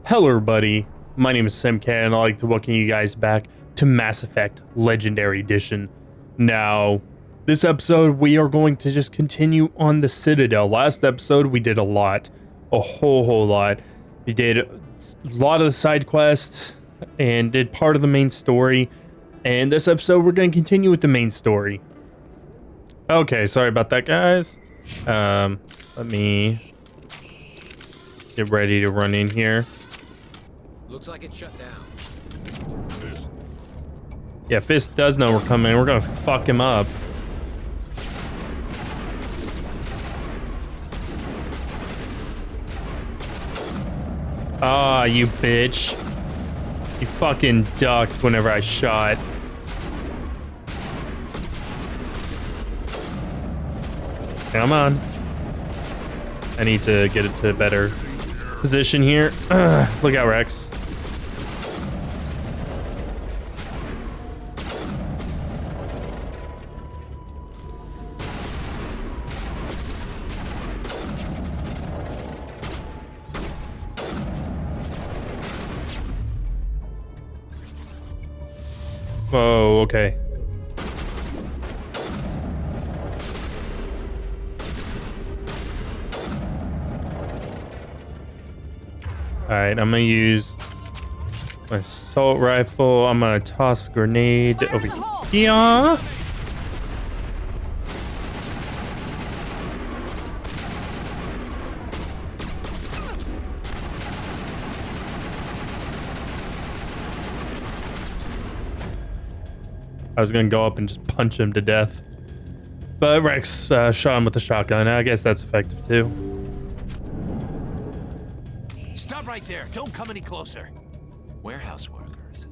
Hello everybody, my name is Simcat and I'd like to welcome you guys back to Mass Effect Legendary Edition. Now, this episode we are going to just continue on the Citadel. Last episode we did a lot, a whole lot. We did a lot of the side quests and did part of the main story. And this episode we're going to continue with the main story. Okay, sorry about that guys. Let me get ready to run in here. Looks like it's shut down. Yeah, Fist does know we're coming. We're gonna fuck him up. Ah, you bitch. You fucking ducked whenever I shot. Come on. I need to get it to a better position here. Look out, Rex. Oh, okay. Alright, I'm gonna use my assault rifle. I'm gonna toss a grenade over here. I was gonna go up and just punch him to death. But Rex shot him with the shotgun. I guess that's effective too. Stop right there. Don't come any closer. Warehouse workers.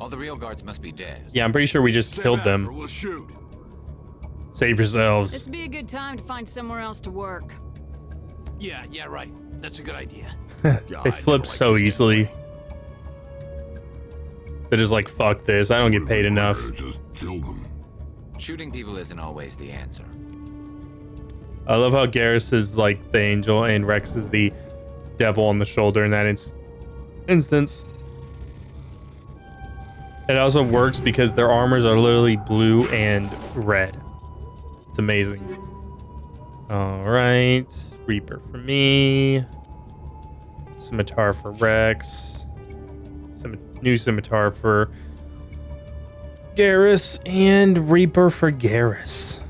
All the real guards must be dead. Yeah, I'm pretty sure we just killed them. We'll shoot. Save yourselves. This would be a good time to find somewhere else to work. Yeah, right. That's a good idea. They flip so easily. They're just like, fuck this. I don't get paid enough. Just kill them. Shooting people isn't always the answer. I love how Garrus is like the angel and Rex is the devil on the shoulder in that instance. It also works because their armors are literally blue and red. It's amazing. All right, Reaper for me. Scimitar for Rex. New scimitar for Garrus and Reaper for Garrus.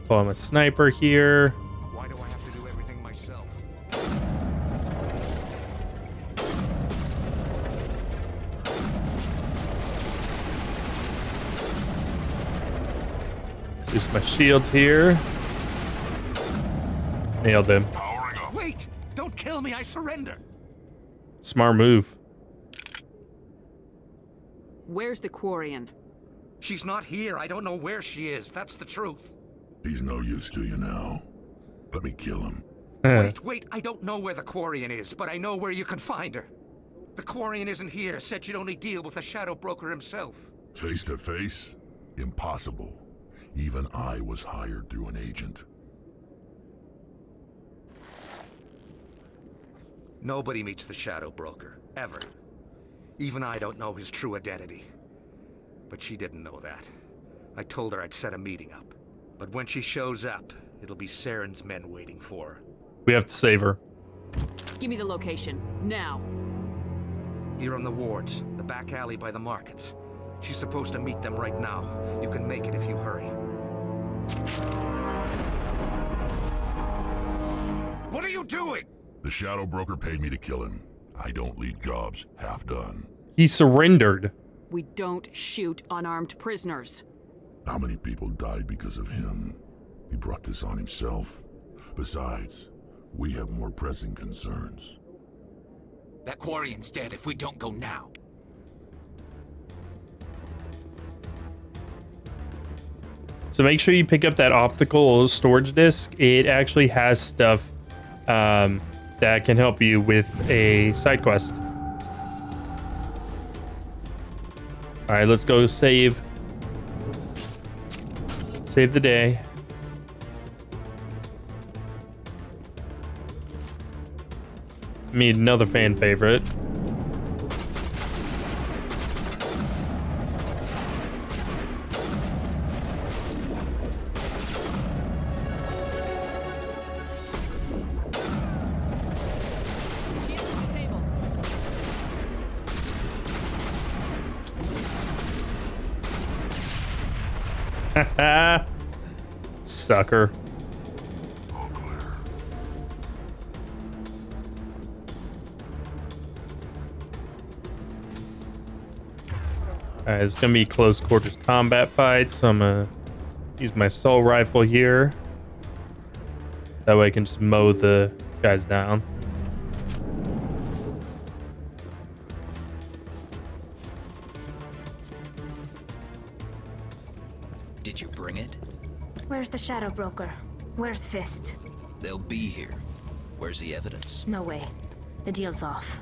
Oh, I'm a sniper here. Why do I have to do everything myself? Use my shields here. Nailed him. Powering up. Wait! Don't kill me. I surrender. Smart move. Where's the quarian? She's not here. I don't know where she is. That's the truth. He's no use to you now. Let me kill him. Wait. I don't know where the quarian is, but I know where you can find her. The quarian isn't here. Said you'd only deal with the shadow broker himself. Face to face? Impossible. Even I was hired through an agent. Nobody meets the shadow broker, ever. Even I don't know his true identity. But she didn't know that. I told her I'd set a meeting up. But when she shows up, it'll be Saren's men waiting for her. We have to save her. Give me the location, now. Here on the wards, the back alley by the markets. She's supposed to meet them right now. You can make it if you hurry. What are you doing? The shadow broker paid me to kill him. I don't leave jobs half done. He surrendered. We don't shoot unarmed prisoners. How many people died because of him? He brought this on himself. Besides, we have more pressing concerns. That quarian's dead if we don't go now. So make sure you pick up that optical storage disc. It actually has stuff that can help you with a side quest. All right, let's go save the day. Meet another fan favorite. Sucker. All clear. Alright, it's gonna be close quarters combat fight, so I'm gonna use my assault rifle here. That way I can just mow the guys down. Did you bring it? Where's the Shadow Broker? Where's Fist? They'll be here. Where's the evidence? No way. The deal's off.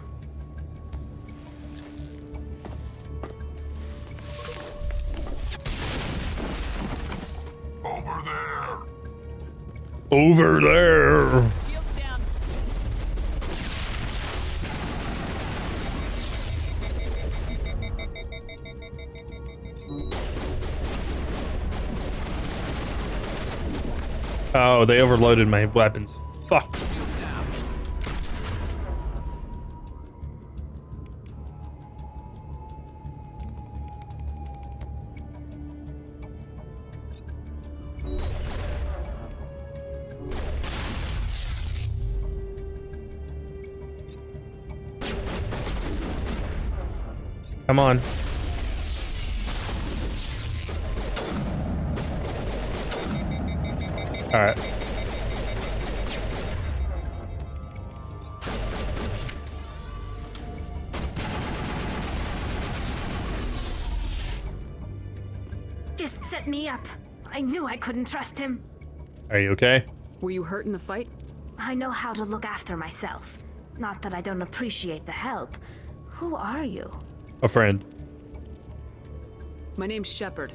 Over there! Over there! Shields down. Oh, they overloaded my weapons. Fuck. Come on. All right. Fist set me up. I knew I couldn't trust him. Are you okay? Were you hurt in the fight? I know how to look after myself. Not that I don't appreciate the help. Who are you? A friend. My name's Shepard.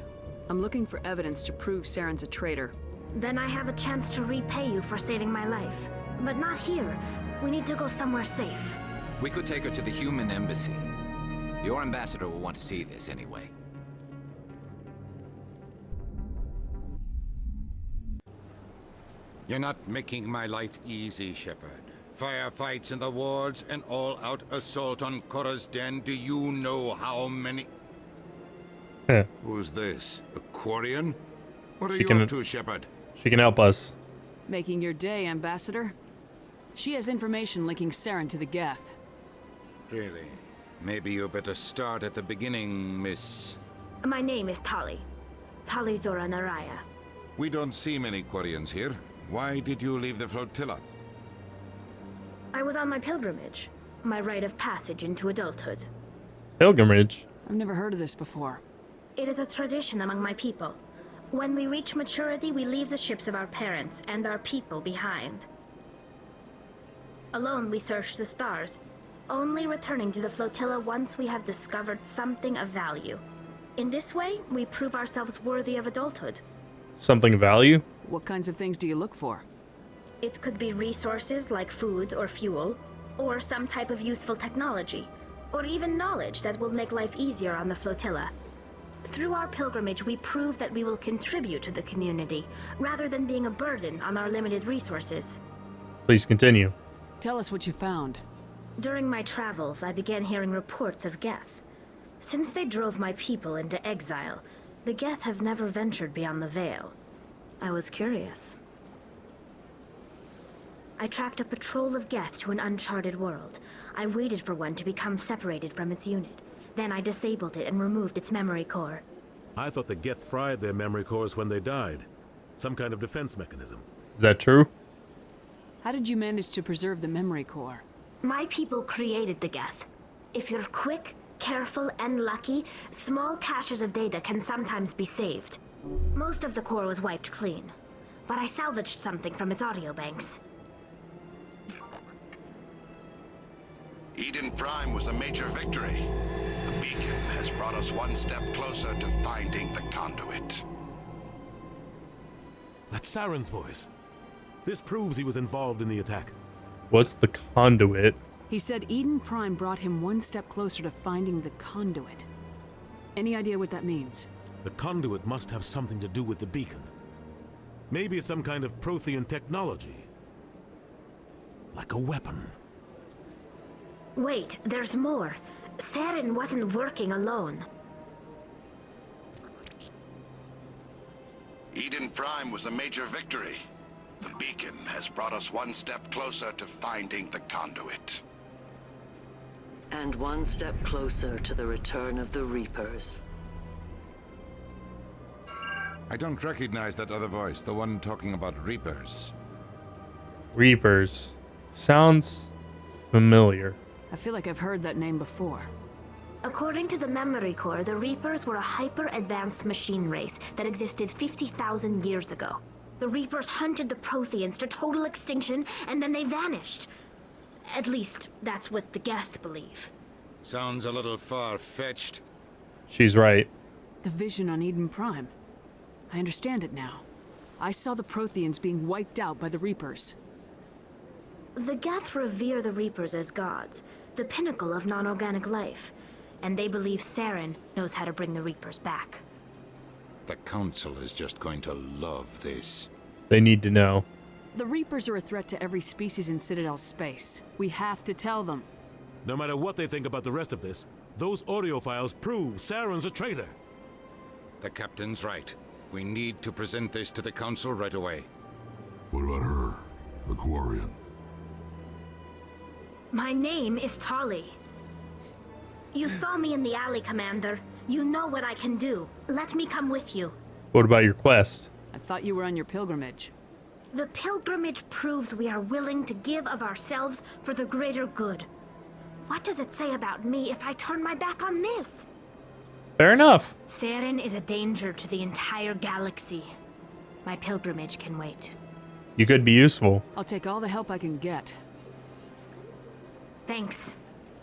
I'm looking for evidence to prove Saren's a traitor. Then I have a chance to repay you for saving my life. But not here. We need to go somewhere safe. We could take her to the human embassy. Your ambassador will want to see this anyway. You're not making my life easy, Shepard. Firefights in the wards, an all-out assault on Korra's den. Do you know how many... Who's this? A quarian? What are She you can- up to, Shepard? She can help us. Making your day, Ambassador? She has information linking Saren to the Geth. Really? Maybe you better start at the beginning, Miss... My name is Tali. Tali Zora Naraya. We don't see many quarians here. Why did you leave the flotilla? I was on my pilgrimage. My rite of passage into adulthood. Pilgrimage. I've never heard of this before. It is a tradition among my people. When we reach maturity, we leave the ships of our parents and our people behind. Alone, we search the stars, only returning to the flotilla once we have discovered something of value. In this way, we prove ourselves worthy of adulthood. Something of value? What kinds of things do you look for? It could be resources like food or fuel, or some type of useful technology, or even knowledge that will make life easier on the flotilla. Through our pilgrimage, we prove that we will contribute to the community, rather than being a burden on our limited resources. Please continue. Tell us what you found. During my travels, I began hearing reports of Geth. Since they drove my people into exile, the Geth have never ventured beyond the Veil. I was curious. I tracked a patrol of Geth to an uncharted world. I waited for one to become separated from its unit. Then I disabled it and removed its memory core. I thought the Geth fried their memory cores when they died. Some kind of defense mechanism. Is that true? How did you manage to preserve the memory core? My people created the Geth. If you're quick, careful, and lucky, small caches of data can sometimes be saved. Most of the core was wiped clean, but I salvaged something from its audio banks. Eden Prime was a major victory. The beacon has brought us one step closer to finding the conduit. That's Saren's voice. This proves he was involved in the attack. What's the conduit? He said Eden Prime brought him one step closer to finding the conduit. Any idea what that means? The conduit must have something to do with the beacon. Maybe it's some kind of Prothean technology. Like a weapon. Wait, there's more. Saren wasn't working alone. Eden Prime was a major victory. The beacon has brought us one step closer to finding the conduit. And one step closer to the return of the Reapers. I don't recognize that other voice, the one talking about Reapers. Reapers. Sounds familiar. I feel like I've heard that name before. According to the memory core, the Reapers were a hyper-advanced machine race that existed 50,000 years ago. The Reapers hunted the Protheans to total extinction, and then they vanished. At least, that's what the Geth believe. Sounds a little far-fetched. She's right. The vision on Eden Prime. I understand it now. I saw the Protheans being wiped out by the Reapers. The Geth revere the Reapers as gods, the pinnacle of non-organic life. And they believe Saren knows how to bring the Reapers back. The Council is just going to love this. They need to know. The Reapers are a threat to every species in Citadel space. We have to tell them. No matter what they think about the rest of this, those audio files prove Saren's a traitor. The Captain's right. We need to present this to the Council right away. What about her? The quarian? My name is Tali. You saw me in the alley, Commander. You know what I can do. Let me come with you. What about your quest? I thought you were on your pilgrimage. The pilgrimage proves we are willing to give of ourselves for the greater good. What does it say about me if I turn my back on this? Fair enough. Saren is a danger to the entire galaxy. My pilgrimage can wait. You could be useful. I'll take all the help I can get. Thanks.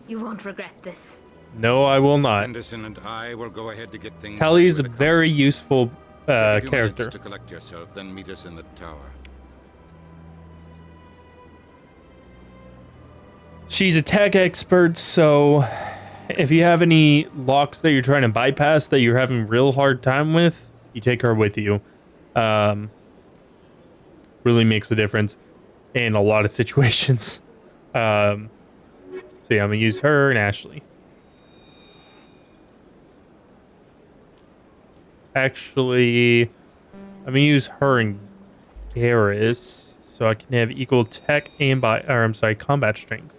You won't regret this. No, I will not. Anderson and I will go ahead to get things. Tali is a ready with the very Council. useful Take a few minutes character. to collect yourself, then meet us in the tower. She's a tech expert, so if you have any locks that you're trying to bypass that you're having real hard time with, you take her with you. Really makes a difference in a lot of situations. So yeah, I'm gonna use her and Ashley. Actually, I'm gonna use her and Garrus so I can have equal tech and combat strength.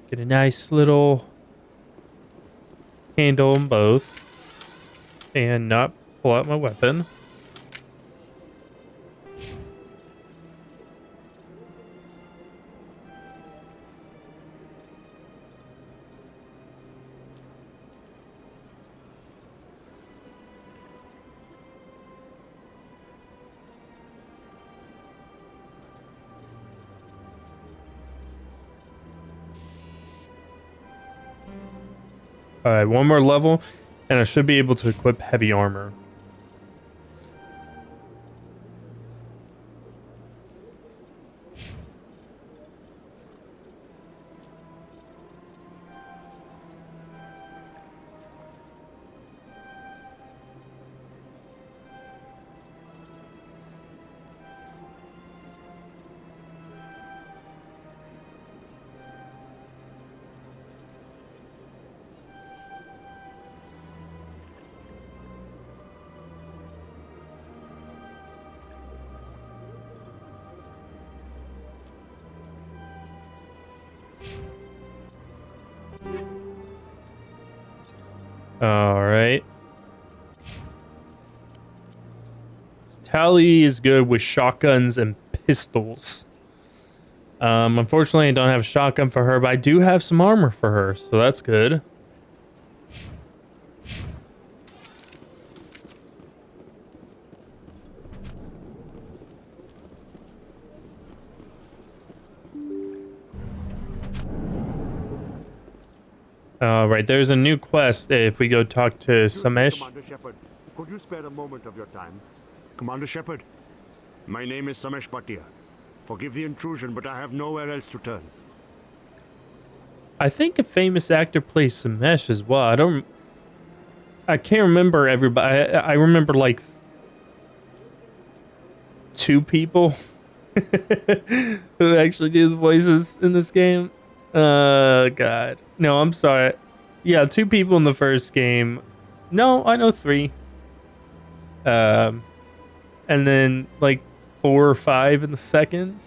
Get a nice little handle on both and not pull out my weapon. Alright, one more level, and I should be able to equip heavy armor. Alright. Tali is good with shotguns and pistols. Unfortunately, I don't have a shotgun for her, but I do have some armor for her, so that's good. Right, there's a new quest if we go talk to Samesh. Commander Shepard, could you spare a moment of your time? Commander Shepard, my name is Samesh Bhatia. Forgive the intrusion, but I have nowhere else to turn. I think a famous actor plays Samesh as well. I can't remember everybody. I remember like 2 people who actually do the voices in this game. God. No, I'm sorry. Yeah, 2 people in the first game. No, I know 3. And then like 4 or 5 in the second.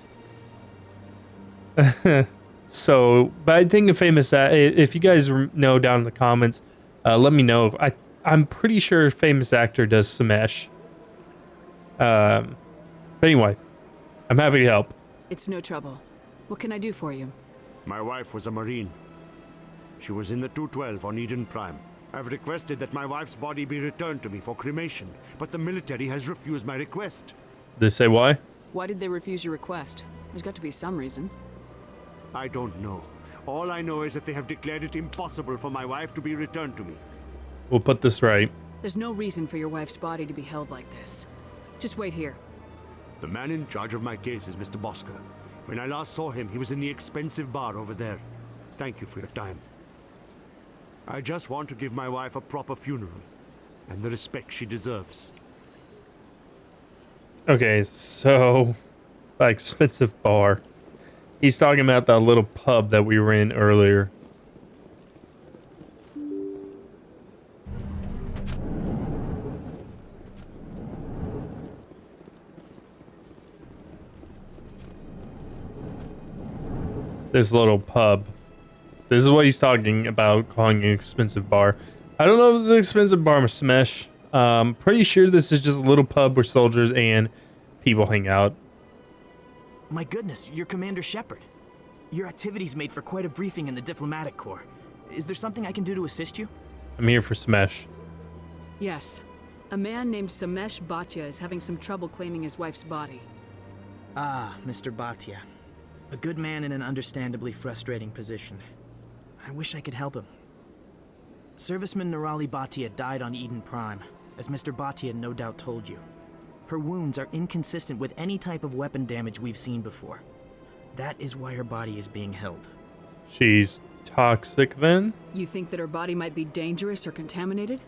So, but I think a famous, if you guys know down in the comments, let me know. I'm pretty sure a famous actor does Samesh. But anyway, I'm happy to help. It's no trouble. What can I do for you? My wife was a Marine. She was in the 212 on Eden Prime. I've requested that my wife's body be returned to me for cremation, but the military has refused my request. They say why? Why did they refuse your request? There's got to be some reason. I don't know. All I know is that they have declared it impossible for my wife to be returned to me. We'll put this right. There's no reason for your wife's body to be held like this. Just wait here. The man in charge of my case is Mr. Bosker. When I last saw him, he was in the expensive bar over there. Thank you for your time. I just want to give my wife a proper funeral, and the respect she deserves. Okay, so, expensive bar. He's talking about that little pub that we were in earlier. This little pub. This is what he's talking about, calling an expensive bar. I don't know if it's an expensive bar, Smesh. Pretty sure this is just a little pub where soldiers and people hang out. My goodness, you're Commander Shepard. Your activities made for quite a briefing in the diplomatic corps. Is there something I can do to assist you? I'm here for Smesh. Yes. A man named Samesh Bhatia is having some trouble claiming his wife's body. Ah, Mr. Bhatia. A good man in an understandably frustrating position. I wish I could help him. Serviceman Nirali Bhatia died on Eden Prime, as Mr. Bhatia no doubt told you. Her wounds are inconsistent with any type of weapon damage we've seen before. That is why her body is being held. She's toxic then? You think that her body might be dangerous or contaminated?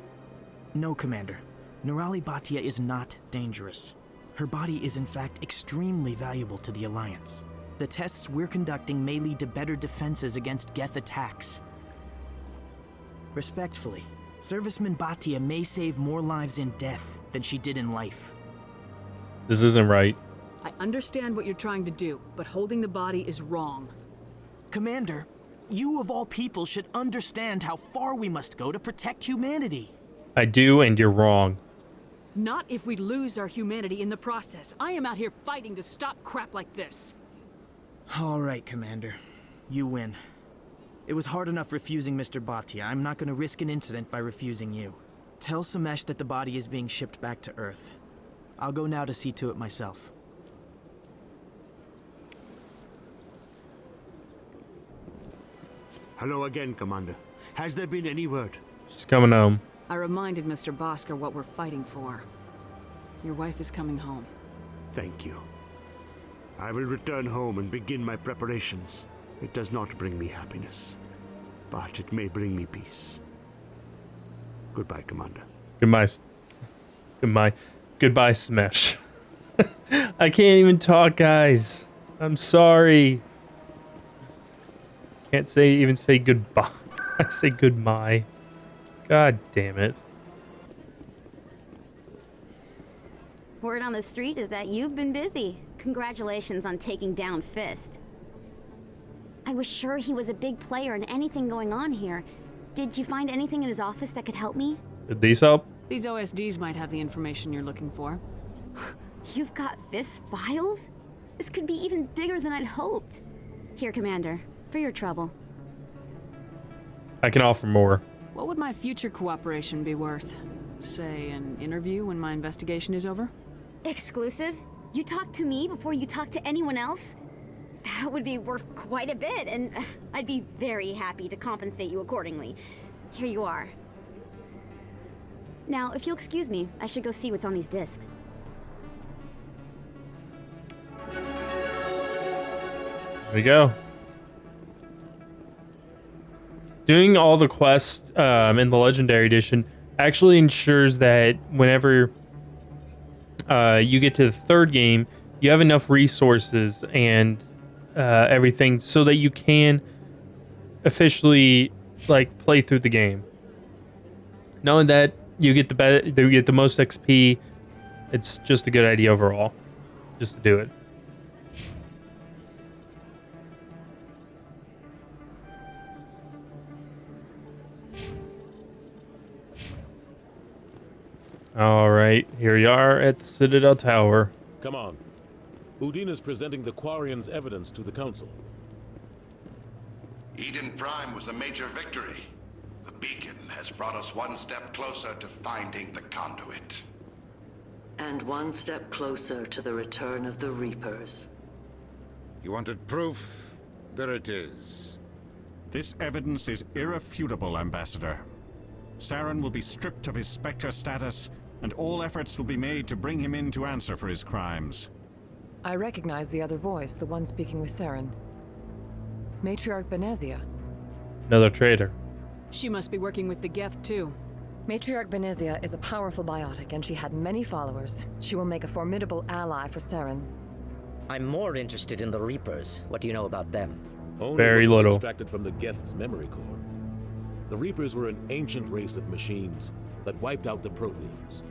No, Commander. Nirali Bhatia is not dangerous. Her body is in fact extremely valuable to the Alliance. The tests we're conducting may lead to better defenses against Geth attacks. Respectfully, Serviceman Bhatia may save more lives in death than she did in life. This isn't right. I understand what you're trying to do, but holding the body is wrong. Commander, you of all people should understand how far we must go to protect humanity. I do, and you're wrong. Not if we lose our humanity in the process. I am out here fighting to stop crap like this. All right, Commander. You win. It was hard enough refusing Mr. Bhatia. I'm not going to risk an incident by refusing you. Tell Samesh that the body is being shipped back to Earth. I'll go now to see to it myself. Hello again, Commander. Has there been any word? She's coming home. I reminded Mr. Bosker what we're fighting for. Your wife is coming home. Thank you. I will return home and begin my preparations. It does not bring me happiness, but it may bring me peace. Goodbye, Commander. Goodbye. Goodbye. Goodbye, Smesh. I can't even talk, guys. I'm sorry. Can't even say goodbye. I say goodbye. God damn it. Word on the street is that you've been busy. Congratulations on taking down Fist. I was sure he was a big player in anything going on here. Did you find anything in his office that could help me? Did these help? These OSDs might have the information you're looking for. You've got Fist's files? This could be even bigger than I'd hoped. Here, Commander, for your trouble. I can offer more. What would my future cooperation be worth? Say, an interview when my investigation is over? Exclusive? You talk to me before you talk to anyone else? That would be worth quite a bit, and I'd be very happy to compensate you accordingly. Here you are. Now, if you'll excuse me, I should go see what's on these discs. Here we go. doing all the quests in the Legendary Edition actually ensures that whenever you get to the third game, you have enough resources and everything so that you can officially like play through the game. Knowing that you get the most XP, it's just a good idea overall, just to do it. All right, here you are at the Citadel Tower. Come on. Udine is presenting the Quarian's evidence to the Council. Eden Prime was a major victory. The beacon has brought us one step closer to finding the conduit. And one step closer to the return of the Reapers. You wanted proof? There it is. This evidence is irrefutable, Ambassador. Saren will be stripped of his Spectre status, and all efforts will be made to bring him in to answer for his crimes. I recognize the other voice, the one speaking with Saren. Matriarch Benezia. Another traitor. She must be working with the Geth, too. Matriarch Benezia is a powerful biotic, and she had many followers. She will make a formidable ally for Saren. I'm more interested in the Reapers. What do you know about them? Only Very what was little. extracted from the Geth's memory core. The Reapers were an ancient race of machines that wiped out the Protheans.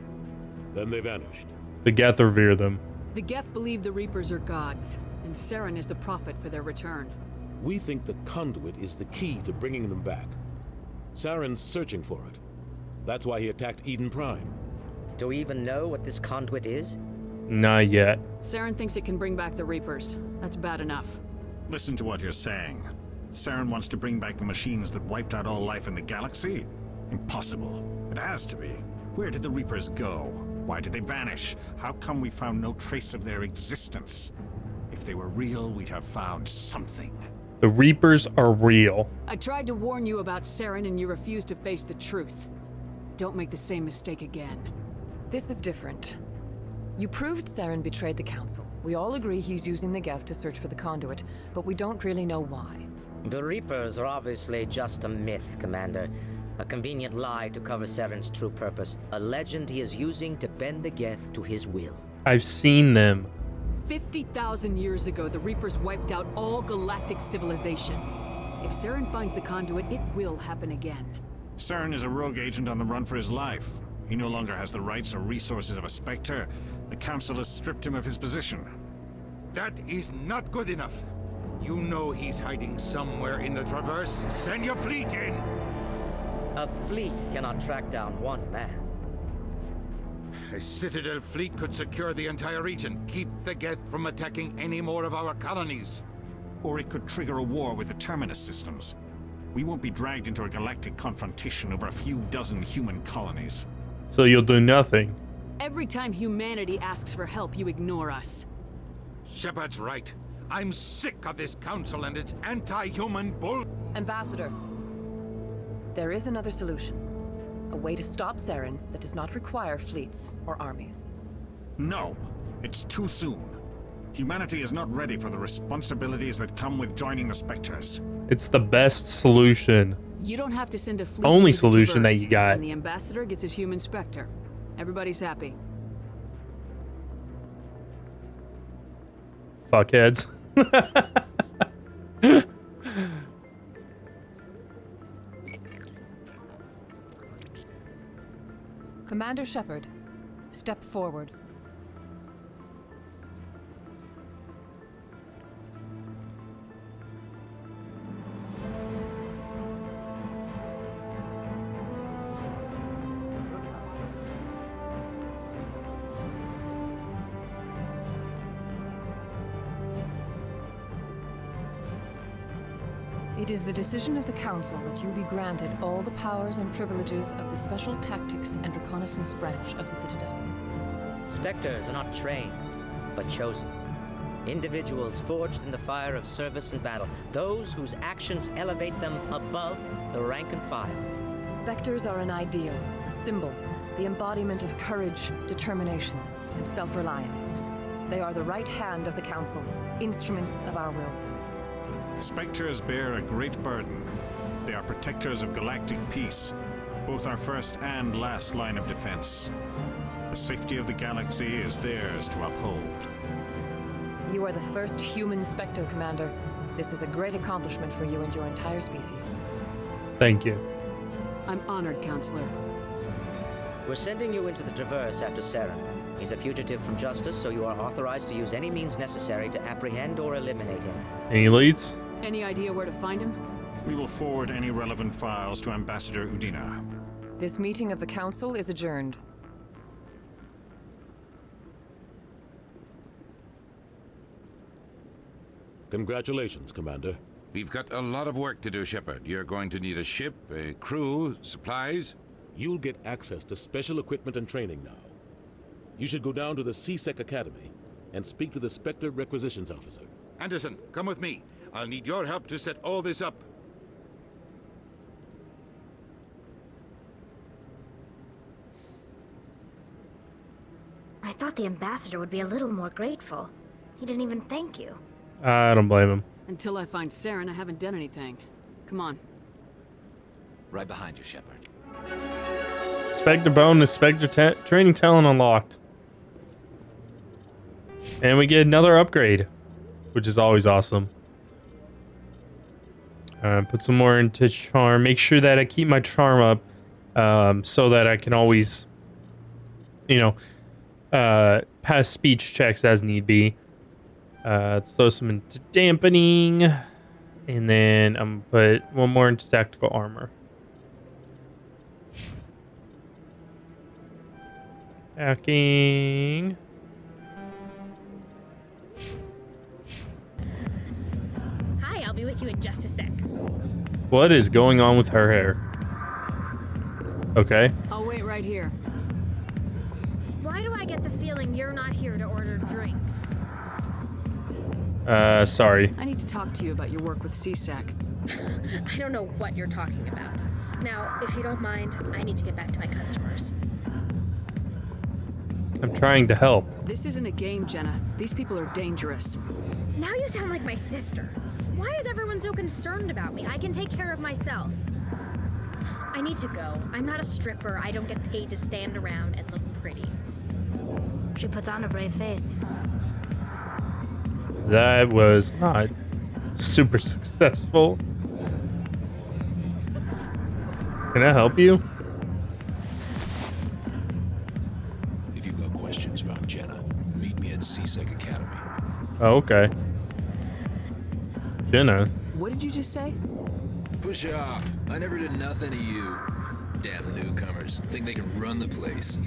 Then they vanished. The Geth revere them. The Geth believe the Reapers are gods, and Saren is the prophet for their return. We think the conduit is the key to bringing them back. Saren's searching for it. That's why he attacked Eden Prime. Do we even know what this conduit is? Not yet. Saren thinks it can bring back the Reapers. That's bad enough. Listen to what you're saying. Saren wants to bring back the machines that wiped out all life in the galaxy? Impossible. It has to be. Where did the Reapers go? Why did they vanish? How come we found no trace of their existence? If they were real, we'd have found something. The Reapers are real. I tried to warn you about Saren and you refused to face the truth. Don't make the same mistake again. This is different. You proved Saren betrayed the Council. We all agree he's using the Geth to search for the conduit, but we don't really know why. The Reapers are obviously just a myth, Commander. A convenient lie to cover Saren's true purpose. A legend he is using to bend the Geth to his will. I've seen them. 50,000 years ago, the Reapers wiped out all galactic civilization. If Saren finds the conduit, it will happen again. Saren is a rogue agent on the run for his life. He no longer has the rights or resources of a Spectre. The Council has stripped him of his position. That is not good enough. You know he's hiding somewhere in the Traverse. Send your fleet in! A fleet cannot track down one man. A Citadel fleet could secure the entire region, keep the Geth from attacking any more of our colonies. Or it could trigger a war with the Terminus systems. We won't be dragged into a galactic confrontation over a few dozen human colonies. So you'll do nothing. Every time humanity asks for help, you ignore us. Shepard's right. I'm sick of this council and its anti-human bull. Ambassador, there is another solution. A way to stop Saren that does not require fleets or armies. No, it's too soon. Humanity is not ready for the responsibilities that come with joining the Spectres. It's the best solution. You don't have to send a fleet. Only into the solution that Traverse, you got. And the Ambassador gets his human Spectre. Everybody's happy. Fuckheads. Commander Shepard, step forward. It is the decision of the Council that you be granted all the powers and privileges of the Special Tactics and Reconnaissance branch of the Citadel. Spectres are not trained, but chosen. Individuals forged in the fire of service and battle. Those whose actions elevate them above the rank and file. Spectres are an ideal, a symbol, the embodiment of courage, determination, and self-reliance. They are the right hand of the Council, instruments of our will. Spectres bear a great burden. They are protectors of galactic peace, both our first and last line of defense. The safety of the galaxy is theirs to uphold. You are the first human Spectre, Commander. This is a great accomplishment for you and your entire species. Thank you. I'm honored, Counselor. We're sending you into the Traverse after Saren. He's a fugitive from justice, so you are authorized to use any means necessary to apprehend or eliminate him. Any leads? Any idea where to find him? We will forward any relevant files to Ambassador Udina. This meeting of the Council is adjourned. Congratulations, Commander. We've got a lot of work to do, Shepard. You're going to need a ship, a crew, supplies. You'll get access to special equipment and training now. You should go down to the CSEC Academy and speak to the Spectre Requisitions Officer. Anderson, come with me. I'll need your help to set all this up. I thought the ambassador would be a little more grateful. He didn't even thank you. I don't blame him. Until I find Saren, I haven't done anything. Come on. Right behind you, Shepard. Spectre bonus, Spectre training talent unlocked. And we get another upgrade, which is always awesome. Put some more into charm. Make sure that I keep my charm up so that I can always, pass speech checks as need be. Let's throw some into dampening. And then I'm going to put one more into tactical armor. Hacking. Hi, I'll be with you in just a sec. What is going on with her hair? Okay. I'll wait right here. Why do I get the feeling you're not here to order drinks? Sorry. I need to talk to you about your work with CSAC. I don't know what you're talking about. Now, if you don't mind, I need to get back to my customers. I'm trying to help. This isn't a game, Jenna. These people are dangerous. Now you sound like my sister. Why is everyone so concerned about me? I can take care of myself. I need to go. I'm not a stripper. I don't get paid to stand around and look pretty. She puts on a brave face. That was not super successful. Can I help you? If you've got questions about Jenna, meet me at CSEC Academy. Oh, okay. Jenna. What did you just say? Push off. I never did nothing to you. Damn newcomers. Think they can run the place.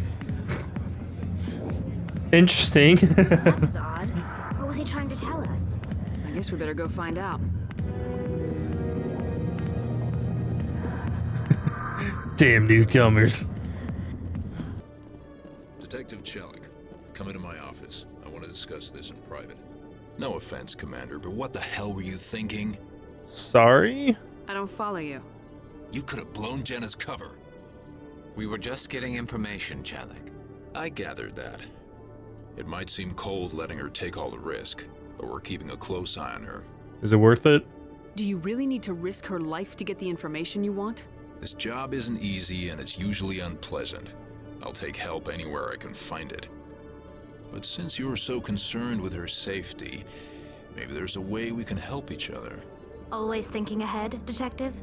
Interesting. That was odd. What was he trying to tell us? I guess we better go find out. Damn newcomers. Detective Chelik, come into my office. I want to discuss this in private. No offense, Commander, but what the hell were you thinking? Sorry? I don't follow you. You could have blown Jenna's cover. We were just getting information, Chelik. I gathered that. It might seem cold letting her take all the risk, but we're keeping a close eye on her. Is it worth it? Do you really need to risk her life to get the information you want? This job isn't easy and it's usually unpleasant. I'll take help anywhere I can find it. But since you're so concerned with her safety, maybe there's a way we can help each other. Always thinking ahead, Detective?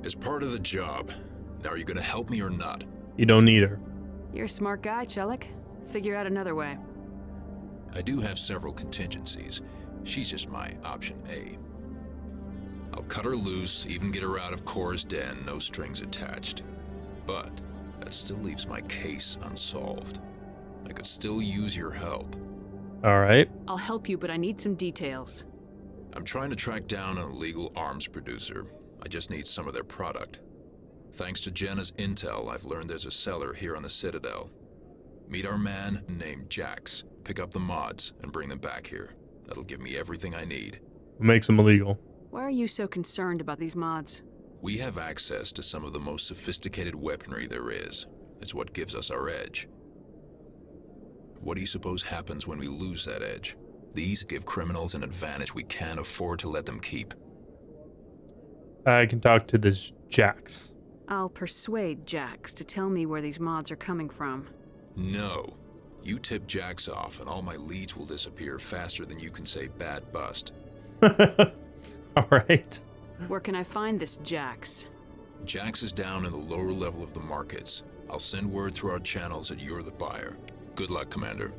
As part of the job. Now, are you gonna help me or not? You don't need her. You're a smart guy, Chelik. Figure out another way. I do have several contingencies. She's just my option A. I'll cut her loose, even get her out of Cora's den, no strings attached. But that still leaves my case unsolved. I could still use your help. All right. I'll help you, but I need some details. I'm trying to track down an illegal arms producer. I just need some of their product. Thanks to Jenna's intel, I've learned there's a seller here on the Citadel. Meet our man named Jax. Pick up the mods and bring them back here. That'll give me everything I need. What makes them illegal? Why are you so concerned about these mods? We have access to some of the most sophisticated weaponry there is. It's what gives us our edge. What do you suppose happens when we lose that edge? These give criminals an advantage we can't afford to let them keep. I can talk to this Jax. I'll persuade Jax to tell me where these mods are coming from. No. You tip Jax off, and all my leads will disappear faster than you can say bad bust. All right. Where can I find this Jax? Jax is down in the lower level of the markets. I'll send word through our channels that you're the buyer. Good luck, Commander.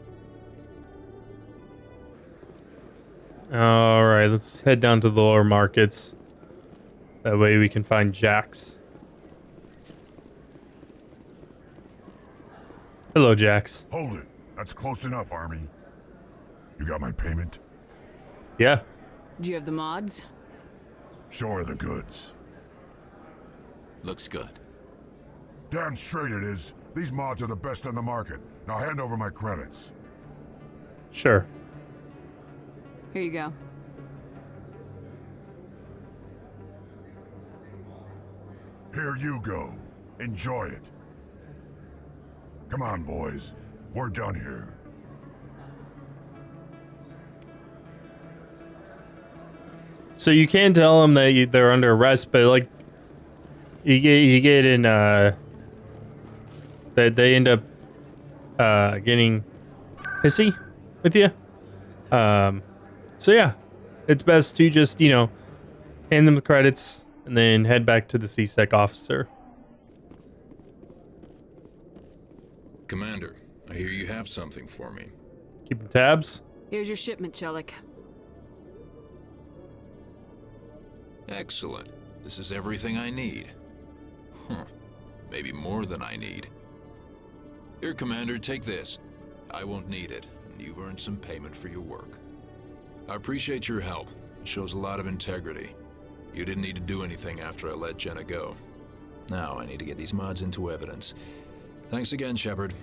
All right, let's head down to the lower markets. That way we can find Jax. Hello, Jax. Hold it. That's close enough, Army. You got my payment? Yeah. Do you have the mods? Show her the goods. Looks good. Damn straight it is. These mods are the best on the market. Now hand over my credits. Sure. Here you go. Here you go. Enjoy it. Come on, boys. We're done here. So you can tell them that they're under arrest, but like you get in that they end up getting pissy with you. So yeah, it's best to just, you know, hand them the credits and then head back to the CSEC officer. Commander, I hear you have something for me. Keeping tabs? Here's your shipment, Chelik. Excellent. This is everything I need. Huh. Maybe more than I need. Here, Commander, take this. I won't need it, and you've earned some payment for your work. I appreciate your help. It shows a lot of integrity. You didn't need to do anything after I let Jenna go. Now I need to get these mods into evidence. Thanks again, Shepard.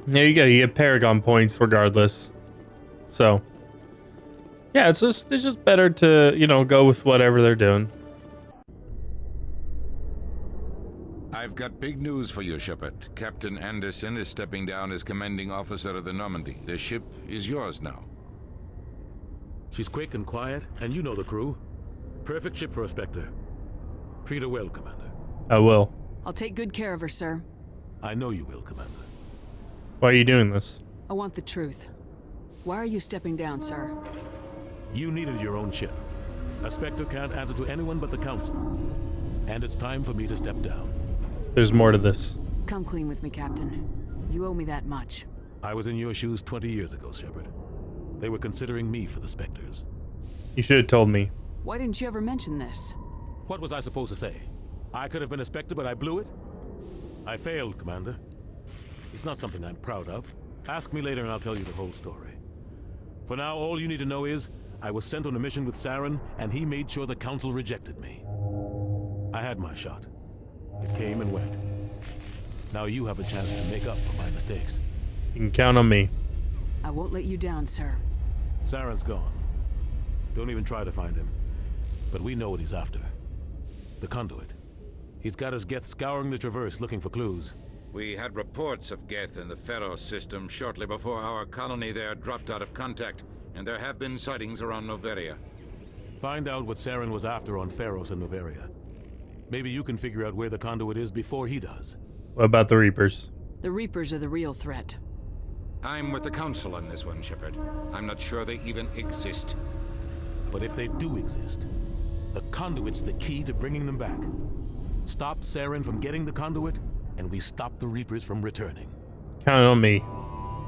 There you go. You get Paragon points regardless. So, yeah, it's just better to, you know, go with whatever they're doing. I've got big news for you, Shepard. Captain Anderson is stepping down as commanding officer of the Normandy. The ship is yours now. She's quick and quiet, and you know the crew. Perfect ship for a Spectre. Treat her well, Commander. I will. I'll take good care of her, sir. I know you will, Commander. Why are you doing this? I want the truth. Why are you stepping down, sir? You needed your own ship. A Spectre can't answer to anyone but the Council. And it's time for me to step down. There's more to this. Come clean with me, Captain. You owe me that much. I was in your shoes 20 years ago, Shepard. They were considering me for the Spectres. You should have told me. Why didn't you ever mention this? What was I supposed to say? I could have been a Spectre, but I blew it? I failed, Commander. It's not something I'm proud of. Ask me later and I'll tell you the whole story. For now, all you need to know is, I was sent on a mission with Saren, and he made sure the Council rejected me. I had my shot. It came and went. Now you have a chance to make up for my mistakes. You can count on me. I won't let you down, sir. Saren's gone. Don't even try to find him. But we know what he's after. The conduit. He's got his Geth scouring the Traverse looking for clues. We had reports of Geth in the Pharos system shortly before our colony there dropped out of contact, and there have been sightings around Noveria. Find out what Saren was after on Pharos and Noveria. Maybe you can figure out where the conduit is before he does. What about the Reapers? The Reapers are the real threat. I'm with the Council on this one, Shepard. I'm not sure they even exist. But if they do exist, the conduit's the key to bringing them back. Stop Saren from getting the conduit, and we stop the Reapers from returning. Count on me.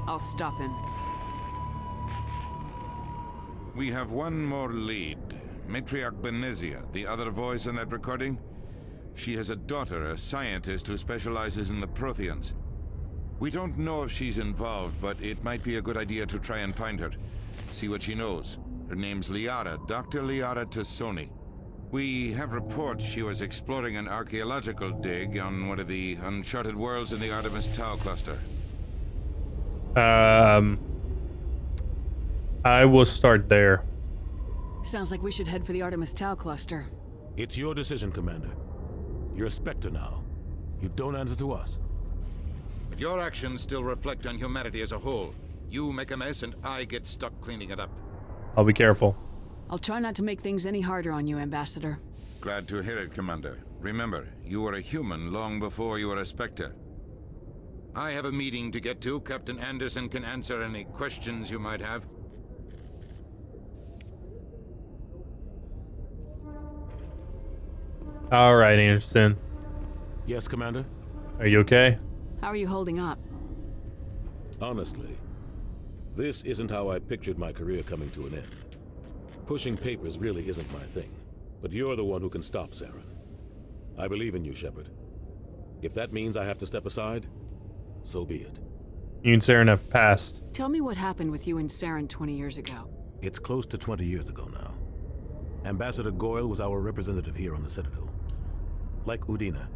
I'll stop him. We have one more lead. Matriarch Benezia, the other voice in that recording. She has a daughter, a scientist who specializes in the Protheans. We don't know if she's involved, but it might be a good idea to try and find her. See what she knows. Her name's Liara, Dr. Liara Tassoni. We have reports she was exploring an archaeological dig on one of the uncharted worlds in the Artemis Tau cluster. I will start there. Sounds like we should head for the Artemis Tau cluster. It's your decision, Commander. You're a Spectre now. You don't answer to us. But your actions still reflect on humanity as a whole. You make a mess and I get stuck cleaning it up. I'll be careful. I'll try not to make things any harder on you, Ambassador. Glad to hear it, Commander. Remember, you were a human long before you were a Spectre. I have a meeting to get to. Captain Anderson can answer any questions you might have. All right, Anderson. Yes, Commander? Are you okay? How are you holding up? Honestly, this isn't how I pictured my career coming to an end. Pushing papers really isn't my thing, but you're the one who can stop Saren. I believe in you, Shepard. If that means I have to step aside, so be it. You and Saren have passed. Tell me what happened with you and Saren 20 years ago. It's close to 20 years ago now. Ambassador Goyle was our representative here on the Citadel. Like Udina,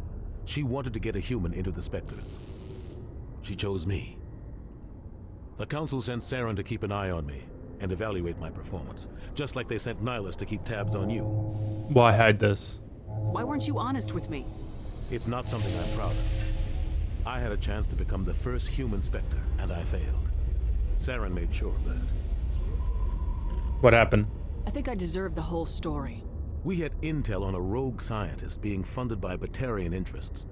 she wanted to get a human into the Spectres. She chose me. The Council sent Saren to keep an eye on me and evaluate my performance, just like they sent Nihilus to keep tabs on you. Why hide this? Why weren't you honest with me? It's not something I'm proud of. I had a chance to become the first human Spectre, and I failed. Saren made sure of that. What happened? I think I deserve the whole story. We had intel on a rogue scientist being funded by Batarian interests.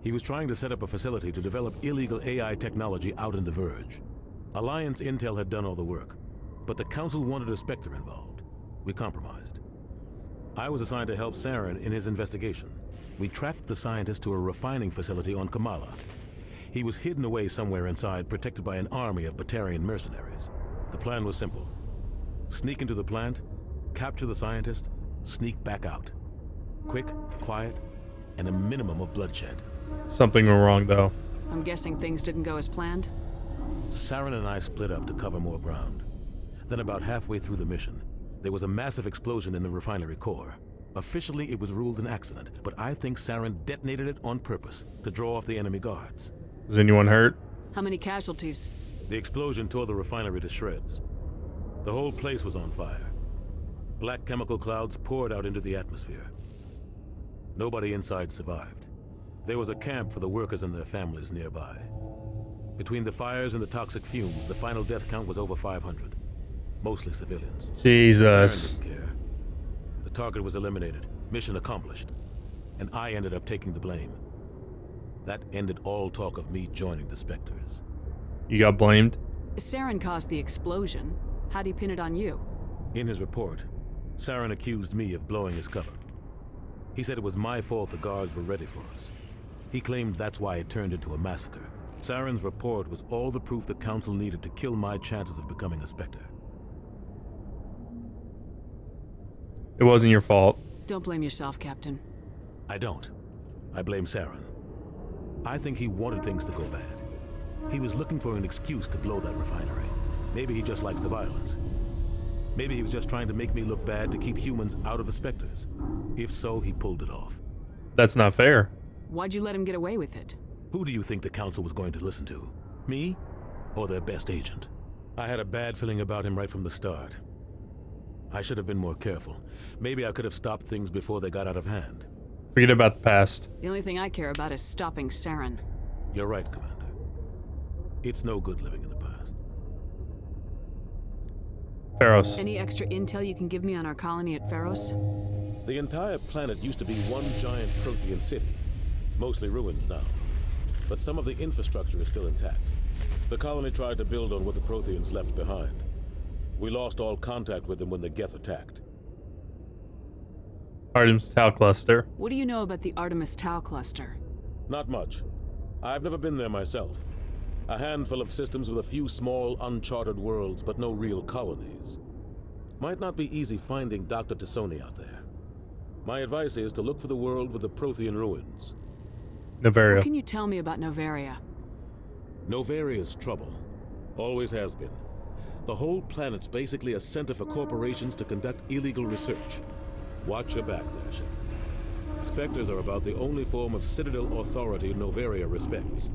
He was trying to set up a facility to develop illegal AI technology out in the Verge. Alliance intel had done all the work, but the Council wanted a Spectre involved. We compromised. I was assigned to help Saren in his investigation. We tracked the scientist to a refining facility on Kamala. He was hidden away somewhere inside, protected by an army of Batarian mercenaries. The plan was simple. Sneak into the plant, capture the scientist, sneak back out. Quick, quiet, and a minimum of bloodshed. Something went wrong, though. I'm guessing things didn't go as planned? Saren and I split up to cover more ground. Then about halfway through the mission, there was a massive explosion in the refinery core. Officially, it was ruled an accident, but I think Saren detonated it on purpose to draw off the enemy guards. Was anyone hurt? How many casualties? The explosion tore the refinery to shreds. The whole place was on fire. Black chemical clouds poured out into the atmosphere. Nobody inside survived. There was a camp for the workers and their families nearby. Between the fires and the toxic fumes, the final death count was over 500. Mostly civilians. Jesus. Saren didn't care. The target was eliminated, mission accomplished, and I ended up taking the blame. That ended all talk of me joining the Spectres. You got blamed? Saren caused the explosion. How'd he pin it on you? In his report, Saren accused me of blowing his cover. He said it was my fault the guards were ready for us. He claimed that's why it turned into a massacre. Saren's report was all the proof the Council needed to kill my chances of becoming a Spectre. It wasn't your fault. Don't blame yourself, Captain. I don't. I blame Saren. I think he wanted things to go bad. He was looking for an excuse to blow that refinery. Maybe he just likes the violence. Maybe he was just trying to make me look bad to keep humans out of the Spectres. If so, he pulled it off. That's not fair. Why'd you let him get away with it? Who do you think the Council was going to listen to? Me? Or their best agent? I had a bad feeling about him right from the start. I should have been more careful. Maybe I could have stopped things before they got out of hand. Forget about the past. The only thing I care about is stopping Saren. You're right, Commander. It's no good living in the past. Pharos. Any extra intel you can give me on our colony at Pharos? The entire planet used to be one giant Prothean city. Mostly ruins now. But some of the infrastructure is still intact. The colony tried to build on what the Protheans left behind. We lost all contact with them when the Geth attacked. Artemis Tau Cluster. What do you know about the Artemis Tau Cluster? Not much. I've never been there myself. A handful of systems with a few small, uncharted worlds, but no real colonies. Might not be easy finding Dr. T'Soni out there. My advice is to look for the world with the Prothean ruins. Novaria. What can you tell me about Novaria? Novaria's trouble. Always has been. The whole planet's basically a center for corporations to conduct illegal research. Watch your back there, Shepard. Spectres are about the only form of Citadel authority Novaria respects.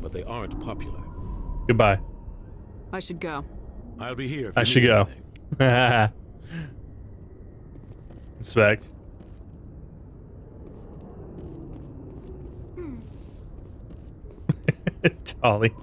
But they aren't popular. Goodbye. I should go. I'll be here if I you should need go. anything. Inspect. Tali.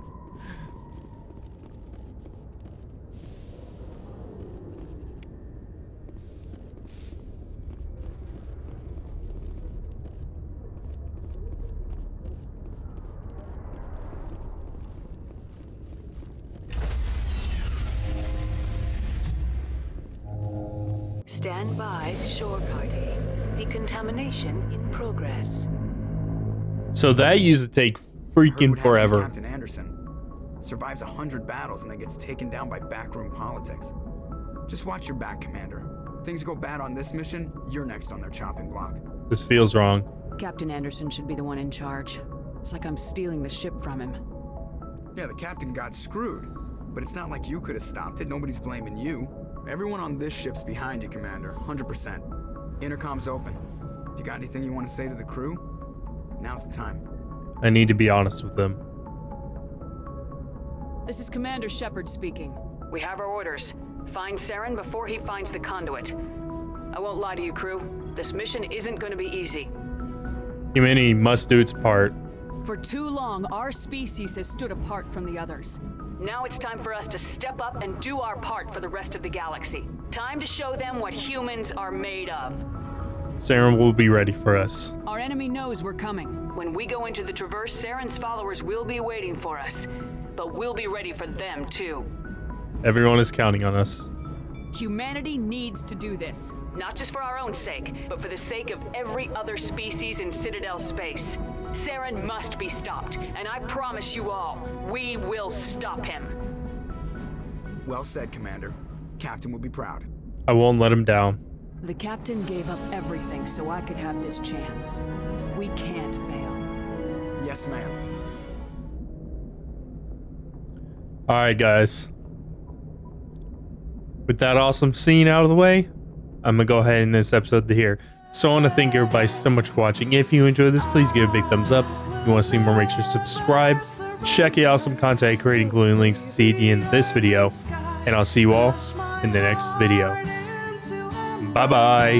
Stand by, shore party. Decontamination in progress. So that used to take freaking forever. Captain Anderson survives 100 battles and then gets taken down by backroom politics. Just watch your back, Commander. Things go bad on this mission, you're next on their chopping block. This feels wrong. Captain Anderson should be the one in charge. It's like I'm stealing the ship from him. Yeah, the captain got screwed, but it's not like you could have stopped it. Nobody's blaming you. Everyone on this ship's behind you, Commander, 100%. Intercom's open. If you got anything you want to say to the crew, now's the time. I need to be honest with them. This is Commander Shepard speaking. We have our orders. Find Saren before he finds the conduit. I won't lie to you, crew. This mission isn't going to be easy. Humanity must do its part. For too long, our species has stood apart from the others. Now it's time for us to step up and do our part for the rest of the galaxy. Time to show them what humans are made of. Saren will be ready for us. Our enemy knows we're coming. When we go into the Traverse, Saren's followers will be waiting for us. But we'll be ready for them, too. Everyone is counting on us. Humanity needs to do this. Not just for our own sake, but for the sake of every other species in Citadel space. Saren must be stopped, and I promise you all, we will stop him. Well said, Commander. Captain will be proud. I won't let him down. The captain gave up everything so I could have this chance. We can't fail. Yes, ma'am. Alright, guys. With that awesome scene out of the way, I'm going to go ahead and end this episode here. So I want to thank everybody so much for watching. If you enjoyed this, please give it a big thumbs up. If you want to see more, make sure to subscribe. Check out awesome content I create, including links to see at the end of this video. And I'll see you all in the next video. Bye-bye.